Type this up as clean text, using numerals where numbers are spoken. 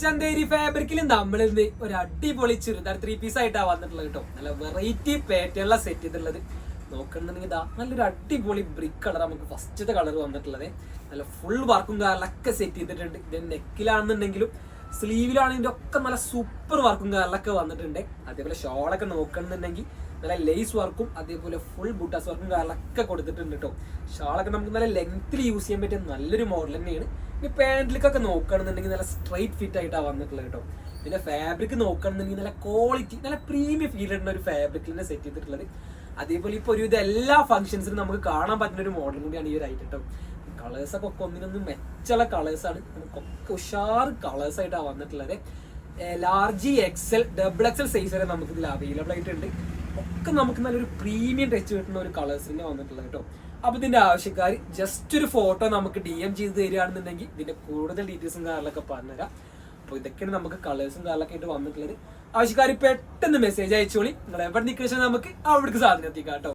ചന്തേരി ഫാബ്രിക്കിൽ നമ്മൾ ഇന്ന് ഒരു അടിപൊളി ചുരിദാർ 3 പീസ് ആയിട്ടാണ് വന്നിട്ടുള്ളത് കേട്ടോ. നല്ല വെറൈറ്റി പാറ്റേണുള്ള സെറ്റ് ചെയ്തിട്ടുള്ളത് നോക്കണമെന്നുണ്ടെങ്കിൽ ഇതാ നല്ലൊരു അടിപൊളി ബ്രിക്ക് കളർ നമുക്ക് ഫസ്റ്റത്തെ കളർ വന്നിട്ടുള്ളത്. നല്ല ഫുൾ വർക്കും കാറിലൊക്കെ സെറ്റ് ചെയ്തിട്ടുണ്ട്. ഇത് നെക്കിലാണെന്നുണ്ടെങ്കിലും സ്ലീവിലാണെങ്കിലും ഒക്കെ നല്ല സൂപ്പർ വർക്കും കാറിലൊക്കെ വന്നിട്ടുണ്ട്. അതേപോലെ ഷോളൊക്കെ നോക്കണമെന്നുണ്ടെങ്കിൽ നല്ല ലേസ് വർക്കും അതേപോലെ ഫുൾ ബുട്ടാസ് വർക്കും കാറിലൊക്കെ കൊടുത്തിട്ടുണ്ട് കേട്ടോ. ഷാളൊക്കെ നമുക്ക് നല്ല ലെങ്ത്തിൽ യൂസ് ചെയ്യാൻ പറ്റിയ നല്ലൊരു മോഡൽ തന്നെയാണ്. ഇനി പാൻറ്റിലേക്കൊക്കെ നോക്കുകയാണെന്നുണ്ടെങ്കിൽ നല്ല സ്ട്രൈറ്റ് ഫിറ്റ് ആയിട്ടാണ് വന്നിട്ടുള്ളത് കേട്ടോ. പിന്നെ ഫാബ്രിക് നോക്കുകയാണെന്നുണ്ടെങ്കിൽ നല്ല ക്വാളിറ്റി നല്ല പ്രീമിയം ഫീൽ ചെയ്യുന്ന ഒരു ഫാബ്രിക്കിനെ സെറ്റ് ചെയ്തിട്ടുള്ളത്. അതേപോലെ ഇപ്പോൾ ഒരു ഇത് എല്ലാ ഫംഗ്ഷൻസിനും നമുക്ക് കാണാൻ പറ്റുന്ന ഒരു മോഡൽ കൂടിയാണ് ഈ ഒരു ഐറ്റം കേട്ടോ. കളേഴ്സൊക്കെ ഒക്കെ ഒന്നിനൊന്നും മെച്ചുള്ള കളേഴ്സാണ്. നമുക്കൊക്കെ ഉഷാർ കളേഴ്സ് ആയിട്ടാണ് വന്നിട്ടുള്ളത്. Large XL double XL size വരെ നമുക്ക് ഇതിൽ അവൈലബിൾ ആയിട്ടുണ്ട്. ഒക്കെ നമുക്ക് നല്ലൊരു പ്രീമിയം ടച്ച് കിട്ടുന്ന ഒരു കളേഴ്സിന്റെ വന്നിട്ടുള്ളത് കേട്ടോ. അപ്പൊ ഇതിന്റെ ആവശ്യക്കാർ ജസ്റ്റ് ഒരു ഫോട്ടോ നമുക്ക് DM ചെയ്ത് തരികയാണെന്നുണ്ടെങ്കിൽ ഇതിന്റെ കൂടുതൽ ഡീറ്റെയിൽസും കാര്യങ്ങളൊക്കെ പറഞ്ഞുതരാം. അപ്പോൾ ഇതൊക്കെയാണ് നമുക്ക് കളേഴ്സും കാര്യങ്ങളൊക്കെ ആയിട്ട് വന്നിട്ടുള്ളത്. ആവശ്യക്കാർ പെട്ടെന്ന് മെസ്സേജ് അയച്ചോളി. നിങ്ങൾ എവിടെ നിൽക്കുന്ന നമുക്ക് അവിടേക്ക് സാധനം എത്തിക്കാം കേട്ടോ.